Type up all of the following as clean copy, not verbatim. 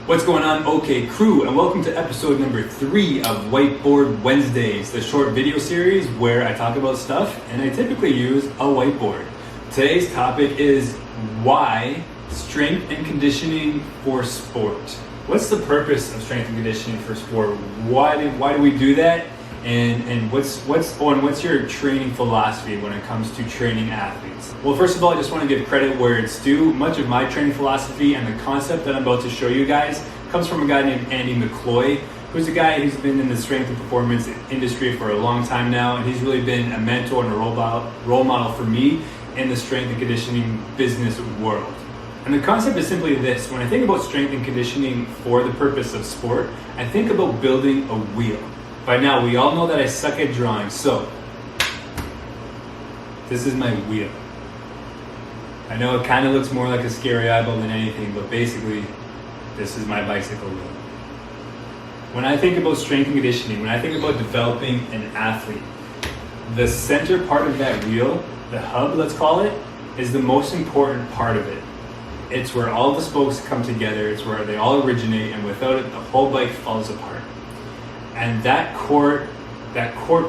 What's going on, OK crew, and welcome to episode number 3 of Whiteboard Wednesdays, the short video series where I talk about stuff and I typically use a whiteboard. Today's topic is why strength and conditioning for sport. What's the purpose of strength and conditioning for sport? Why do we do that? And what's your training philosophy when it comes to training athletes? Well, first of all, I just want to give credit where it's due. Much of my training philosophy and the concept that I'm about to show you guys comes from a guy named Andy McCloy, who's a guy who's been in the strength and performance industry for a long time now, and he's really been a mentor and a role model for me in the strength and conditioning business world. And the concept is simply this: when I think about strength and conditioning for the purpose of sport, I think about building a wheel. By now, we all know that I suck at drawing, so this is my wheel. I know it kind of looks more like a scary eyeball than anything, but basically, this is my bicycle wheel. When I think about strength and conditioning, when I think about developing an athlete, the center part of that wheel, the hub, let's call it, is the most important part of it. It's where all the spokes come together, it's where they all originate, and without it, the whole bike falls apart. And that core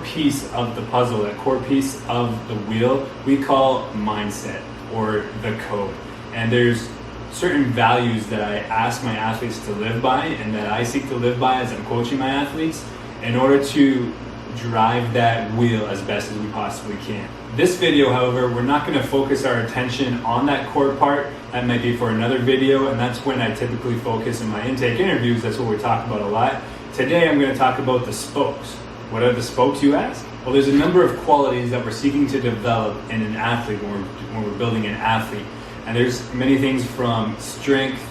piece of the puzzle, that core piece of the wheel, we call mindset or the code. And there's certain values that I ask my athletes to live by and that I seek to live by as I'm coaching my athletes in order to drive that wheel as best as we possibly can. This video, however, we're not going to focus our attention on that core part. That might be for another video, and that's when I typically focus in my intake interviews. That's what we talk about a lot. Today I'm going to talk about the spokes. What are the spokes, you ask? Well, there's a number of qualities that we're seeking to develop in an athlete when we're building an athlete. And there's many things from strength,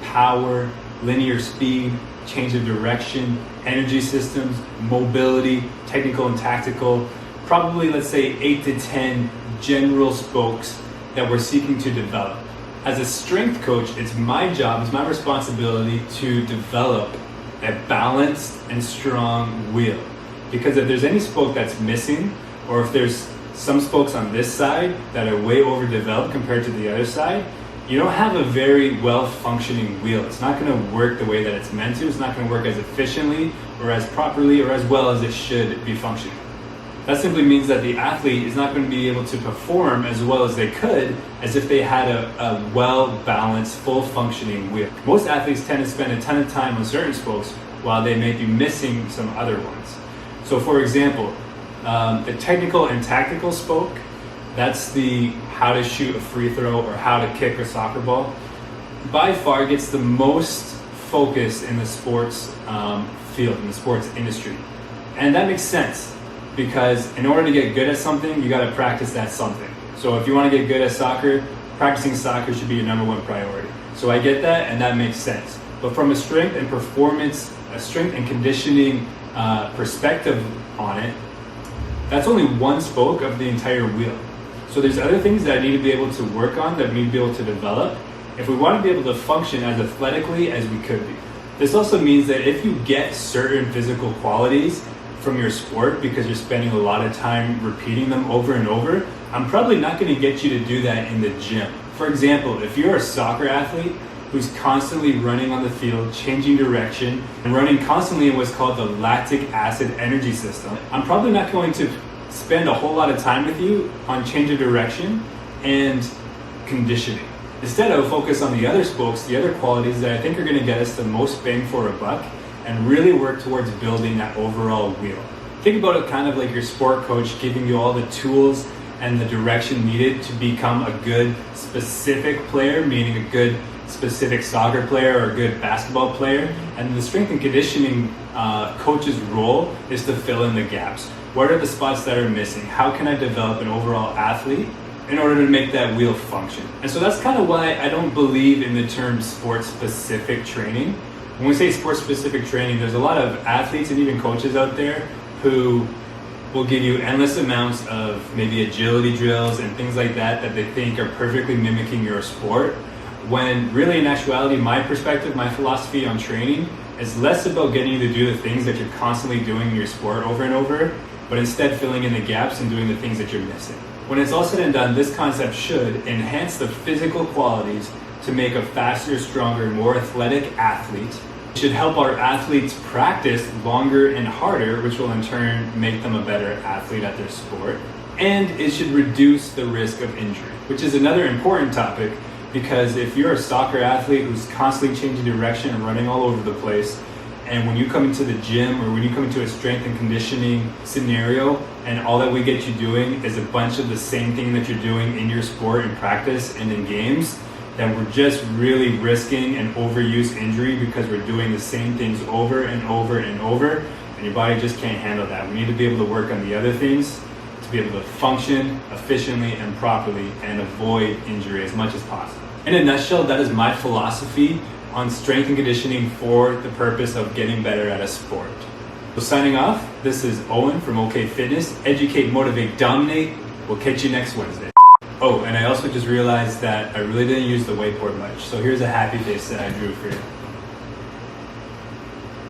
power, linear speed, change of direction, energy systems, mobility, technical and tactical. Probably, let's say, 8 to 10 general spokes that we're seeking to develop. As a strength coach, it's my job, it's my responsibility to develop a balanced and strong wheel. Because if there's any spoke that's missing, or if there's some spokes on this side that are way overdeveloped compared to the other side, you don't have a very well-functioning wheel. It's not going to work the way that it's meant to. It's not going to work as efficiently or as properly or as well as it should be functioning. That simply means that the athlete is not going to be able to perform as well as they could as if they had a well-balanced, full-functioning wheel. Most athletes tend to spend a ton of time on certain spokes while they may be missing some other ones. So for example, the technical and tactical spoke, that's the how to shoot a free throw or how to kick a soccer ball, by far gets the most focus in the sports field, in the sports industry. And that makes sense, because in order to get good at something, you got to practice that something. So if you want to get good at soccer, practicing soccer should be your number one priority. So I get that, and that makes sense. But from a strength and performance, a strength and conditioning perspective on it, that's only one spoke of the entire wheel. So there's other things that I need to be able to work on, that we need to be able to develop if we want to be able to function as athletically as we could be. This also means that if you get certain physical qualities from your sport because you're spending a lot of time repeating them over and over, I'm probably not going to get you to do that in the gym. For example, if you're a soccer athlete who's constantly running on the field, changing direction, and running constantly in what's called the lactic acid energy system, I'm probably not going to spend a whole lot of time with you on change of direction and conditioning. Instead, I will focus on the other spokes, the other qualities that I think are going to get us the most bang for a buck, and really work towards building that overall wheel. Think about it kind of like your sport coach giving you all the tools and the direction needed to become a good specific player, meaning a good specific soccer player or a good basketball player. And the strength and conditioning coach's role is to fill in the gaps. What are the spots that are missing? How can I develop an overall athlete in order to make that wheel function? And so that's kind of why I don't believe in the term sport-specific training. When we say sport-specific training, there's a lot of athletes and even coaches out there who will give you endless amounts of maybe agility drills and things like that that they think are perfectly mimicking your sport, when really in actuality, my perspective, my philosophy on training is less about getting you to do the things that you're constantly doing in your sport over and over, but instead filling in the gaps and doing the things that you're missing. When it's all said and done, this concept should enhance the physical qualities to make a faster, stronger, more athletic athlete. It should help our athletes practice longer and harder, which will in turn make them a better athlete at their sport. And it should reduce the risk of injury, which is another important topic, because if you're a soccer athlete who's constantly changing direction and running all over the place, and when you come into the gym or when you come into a strength and conditioning scenario and all that we get you doing is a bunch of the same thing that you're doing in your sport in practice and in games, then we're just really risking an overuse injury because we're doing the same things over and over and over, and your body just can't handle that. We need to be able to work on the other things to be able to function efficiently and properly and avoid injury as much as possible. In a nutshell, that is my philosophy on strength and conditioning for the purpose of getting better at a sport. So signing off, this is Owen from OK Fitness. Educate, motivate, dominate. We'll catch you next Wednesday. Oh, and I also just realized that I really didn't use the whiteboard much. So here's a happy face that I drew for you.